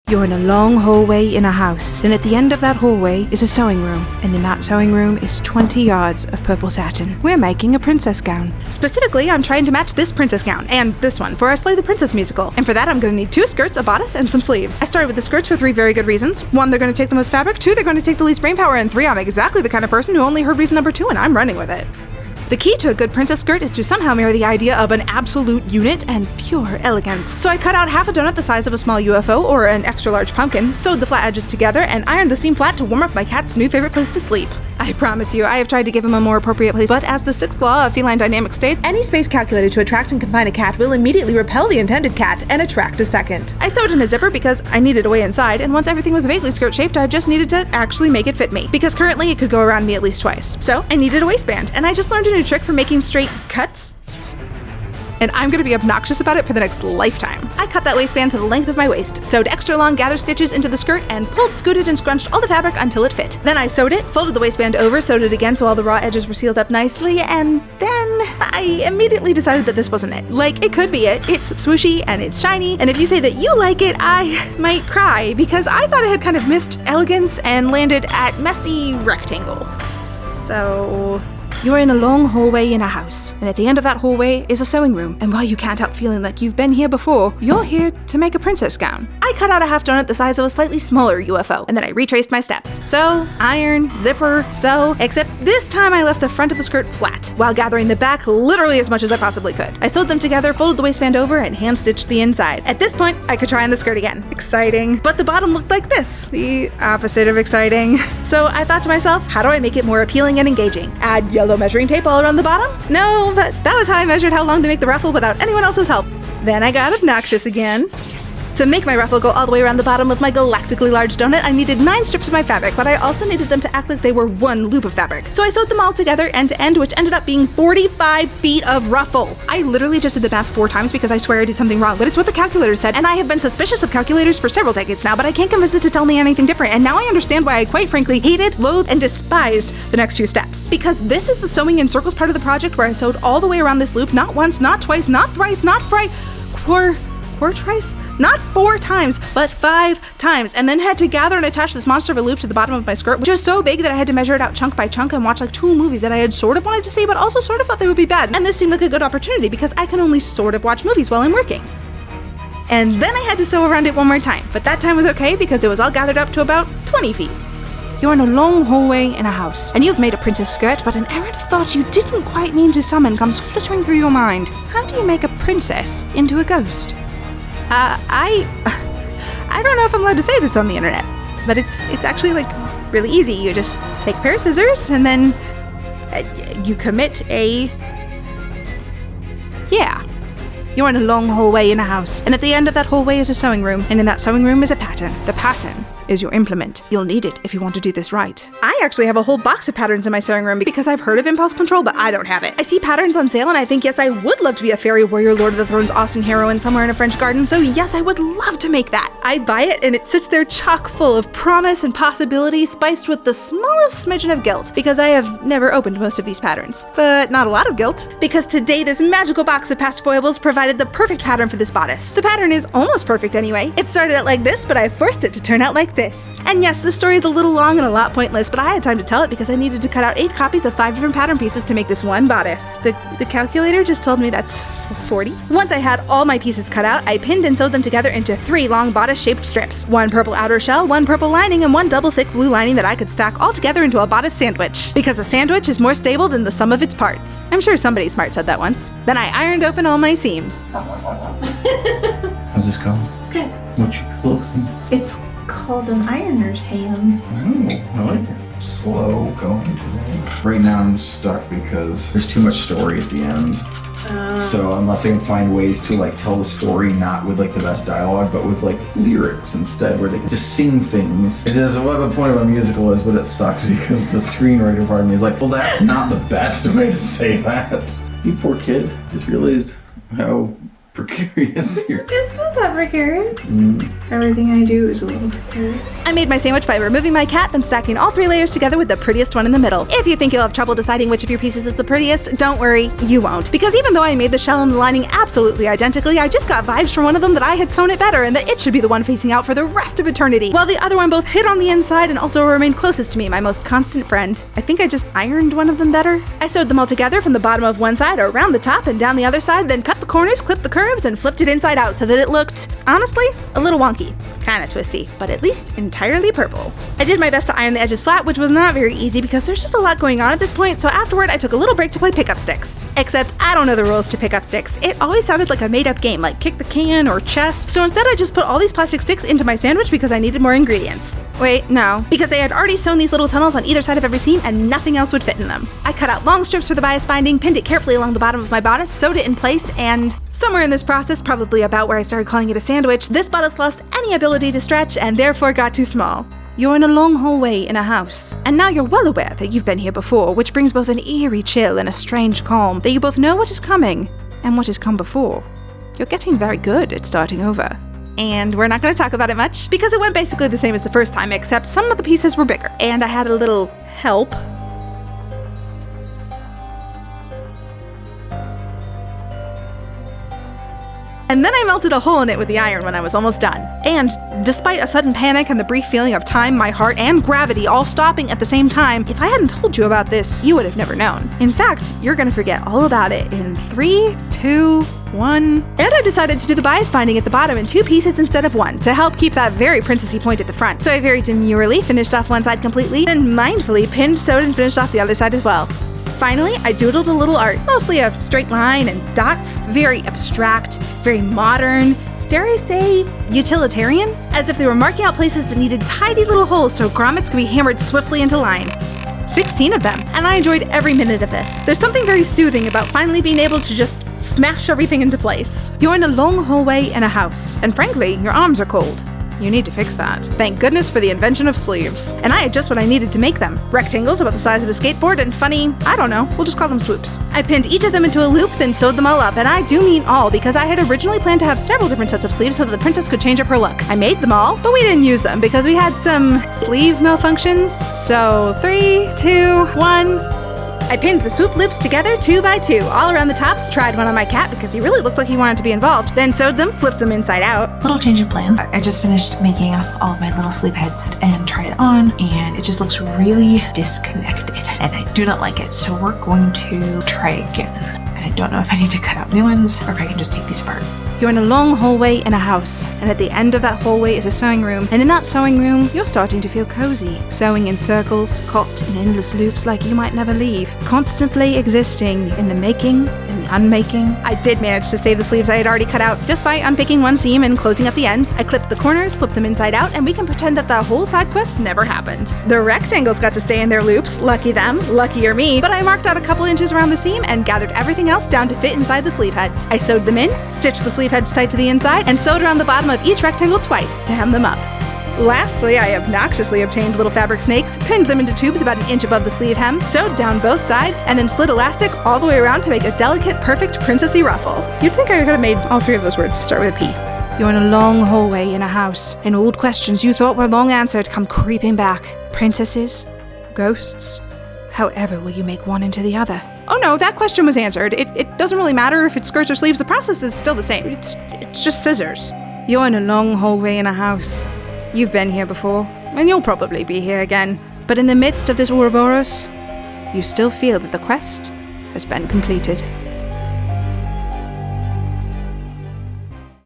You're in a long hallway in a house, and at the end of that hallway is a sewing room, and in that sewing room is 20 yards of purple satin. We're making a princess gown. Specifically, I'm trying to match this princess gown, and this one, for our Slay the Princess musical. And for that, I'm gonna need 2 skirts, a bodice, and some sleeves. I started with the skirts for 3 very good reasons. 1, they're gonna take the most fabric. 2, they're gonna take the least brainpower. And 3, I'm exactly the kind of person who only heard reason number 2, and I'm running with it. The key to a good princess skirt is to somehow marry the idea of an absolute unit and pure elegance. So I cut out half a donut the size of a small UFO or an extra large pumpkin, sewed the flat edges together, and ironed the seam flat to warm up my cat's new favorite place to sleep. I promise you, I have tried to give him a more appropriate place, but as the 6th law of feline dynamics states, any space calculated to attract and confine a cat will immediately repel the intended cat and attract a second. I sewed in a zipper because I needed a way inside, and once everything was vaguely skirt-shaped, I just needed to actually make it fit me, because currently it could go around me at least twice. So I needed a waistband, and I just learned a new trick for making straight cuts, and I'm gonna be obnoxious about it for the next lifetime. I cut that waistband to the length of my waist, sewed extra long gather stitches into the skirt, and pulled, scooted, and scrunched all the fabric until it fit. Then I sewed it, folded the waistband over, sewed it again so all the raw edges were sealed up nicely, and then I immediately decided that this wasn't it. Like, it could be it. It's swooshy and it's shiny, and if you say that you like it, I might cry, because I thought it had kind of missed elegance and landed at messy rectangle. So you're in a long hallway in a house, and at the end of that hallway is a sewing room, and while you can't help feeling like you've been here before, you're here to make a princess gown. I cut out a half donut the size of a slightly smaller UFO, and then I retraced my steps. Sew, iron, zipper, sew, except this time I left the front of the skirt flat, while gathering the back literally as much as I possibly could. I sewed them together, folded the waistband over, and hand-stitched the inside. At this point, I could try on the skirt again. Exciting. But the bottom looked like this, the opposite of exciting. So I thought to myself, how do I make it more appealing and engaging? Add yellow measuring tape all around the bottom? No, but that was how I measured how long to make the ruffle without anyone else's help. Then I got obnoxious again. To make my ruffle go all the way around the bottom of my galactically large donut, I needed 9 strips of my fabric, but I also needed them to act like they were one loop of fabric. So I sewed them all together end to end, which ended up being 45 feet of ruffle. I literally just did the math 4 times because I swear I did something wrong, but it's what the calculator said, and I have been suspicious of calculators for several decades now, but I can't convince it to tell me anything different, and now I understand why I quite frankly hated, loathed, and despised the next 2 steps. Because this is the sewing in circles part of the project where I sewed all the way around this loop, not once, not twice, not thrice, not quartrice? Not 4 times, but 5 times, and then had to gather and attach this monster of a loop to the bottom of my skirt, which was so big that I had to measure it out chunk by chunk and watch like 2 movies that I had sort of wanted to see, but also sort of thought they would be bad. And this seemed like a good opportunity because I can only sort of watch movies while I'm working. And then I had to sew around it one more time, but that time was okay because it was all gathered up to about 20 feet. You're in a long hallway in a house, and you've made a princess skirt, but an errant thought you didn't quite mean to summon comes flittering through your mind. How do you make a princess into a ghost? I don't know if I'm allowed to say this on the internet, but it's actually like really easy. You just take a pair of scissors and then you commit a... Yeah. You're in a long hallway in a house, and at the end of that hallway is a sewing room, and in that sewing room is a pattern. The pattern is your implement. You'll need it if you want to do this right. I actually have a whole box of patterns in my sewing room because I've heard of impulse control, but I don't have it. I see patterns on sale and I think, yes, I would love to be a fairy warrior Lord of the Thrones awesome heroine somewhere in a French garden, so yes, I would love to make that. I buy it and it sits there chock full of promise and possibility, spiced with the smallest smidgen of guilt, because I have never opened most of these patterns. But not a lot of guilt, because today this magical box of past foibles provided the perfect pattern for this bodice. The pattern is almost perfect anyway. It started out like this, but I forced it to turn out like this. And yes, this story is a little long and a lot pointless, but I had time to tell it because I needed to cut out 8 copies of 5 different pattern pieces to make this one bodice. The calculator just told me that's 40. Once I had all my pieces cut out, I pinned and sewed them together into 3 long bodice-shaped strips. 1 purple outer shell, 1 purple lining, and 1 double thick blue lining that I could stack all together into a bodice sandwich. Because a sandwich is more stable than the sum of its parts. I'm sure somebody smart said that once. Then I ironed open all my seams. How's this going? Okay. What's your clothes? It's called an ironer's hand. Oh, I like it. Slow going today. Right now I'm stuck because there's too much story at the end. So unless I can find ways to like tell the story not with like the best dialogue, but with like lyrics instead, where they can just sing things. Which is what the point of a musical is, but it sucks because the screenwriter part of me is like, well, that's not the best way to say that. You poor kid. Just realized how precarious here. It's not that precarious. Everything I do is a little precarious. I made my sandwich by removing my cat, then stacking all 3 layers together with the prettiest one in the middle. If you think you'll have trouble deciding which of your pieces is the prettiest, don't worry, you won't. Because even though I made the shell and the lining absolutely identically, I just got vibes from one of them that I had sewn it better and that it should be the one facing out for the rest of eternity, while the other one both hid on the inside and also remained closest to me, my most constant friend. I think I just ironed one of them better. I sewed them all together from the bottom of one side around the top and down the other side, then cut the corners, clipped the curves, and flipped it inside out so that it looked, honestly, a little wonky. Kinda twisty, but at least entirely purple. I did my best to iron the edges flat, which was not very easy because there's just a lot going on at this point, so afterward I took a little break to play pickup sticks. Except I don't know the rules to pickup sticks. It always sounded like a made-up game, like kick the can or chess, so instead I just put all these plastic sticks into my sandwich because I needed more ingredients. Wait, no, because I had already sewn these little tunnels on either side of every seam and nothing else would fit in them. I cut out long strips for the bias binding, pinned it carefully along the bottom of my bodice, sewed it in place, and somewhere in this process, probably about where I started calling it a sandwich, this bodice lost any ability to stretch and therefore got too small. You're in a long hallway in a house, and now you're well aware that you've been here before, which brings both an eerie chill and a strange calm that you both know what is coming and what has come before. You're getting very good at starting over. And we're not going to talk about it much, because it went basically the same as the first time, except some of the pieces were bigger, and I had a little help. And then I melted a hole in it with the iron when I was almost done. And despite a sudden panic and the brief feeling of time, my heart, and gravity all stopping at the same time, if I hadn't told you about this, you would have never known. In fact, you're gonna forget all about it in 3, 2, 1. And I decided to do the bias binding at the bottom in 2 pieces instead of 1 to help keep that very princessy point at the front. So I very demurely finished off one side completely, then mindfully pinned, sewed, and finished off the other side as well. Finally, I doodled a little art, mostly a straight line and dots, very abstract, very modern, dare I say, utilitarian, as if they were marking out places that needed tiny little holes so grommets could be hammered swiftly into line. 16 of them, and I enjoyed every minute of this. There's something very soothing about finally being able to just smash everything into place. You're in a long hallway in a house, and frankly, your arms are cold. You need to fix that. Thank goodness for the invention of sleeves. And I had just what I needed to make them. Rectangles about the size of a skateboard and funny, I don't know, we'll just call them swoops. I pinned each of them into a loop, then sewed them all up, and I do mean all because I had originally planned to have several different sets of sleeves so that the princess could change up her look. I made them all, but we didn't use them because we had some sleeve malfunctions. So 3, 2, 1. I pinned the swoop loops together 2 by 2, all around the tops, tried one on my cat because he really looked like he wanted to be involved, then sewed them, flipped them inside out. Little change of plan. I just finished making all of my little sleeve heads and tried it on, and it just looks really disconnected, and I do not like it. So we're going to try again. And I don't know if I need to cut out new ones or if I can just take these apart. You're in a long hallway in a house, and at the end of that hallway is a sewing room, and in that sewing room, you're starting to feel cozy, sewing in circles, caught in endless loops like you might never leave, constantly existing in the making and the unmaking. I did manage to save the sleeves I had already cut out just by unpicking one seam and closing up the ends. I clipped the corners, flipped them inside out, and we can pretend that the whole side quest never happened. The rectangles got to stay in their loops, lucky them, luckier me, but I marked out a couple inches around the seam and gathered everything else down to fit inside the sleeve heads. I sewed them in, stitched the sleeve heads tight to the inside, and sewed around the bottom of each rectangle twice to hem them up. Lastly, I obnoxiously obtained little fabric snakes, pinned them into tubes about 1 inch above the sleeve hem, sewed down both sides, and then slid elastic all the way around to make a delicate, perfect princessy ruffle. You'd think I could have made all 3 of those words start with a P. You're in a long hallway in a house, and old questions you thought were long answered come creeping back. Princesses? Ghosts? However will you make one into the other? Oh no, that question was answered. It doesn't really matter if it's skirts or sleeves, the process is still the same. It's just scissors. You're in a long hallway in a house. You've been here before, and you'll probably be here again. But in the midst of this Ouroboros, you still feel that the quest has been completed.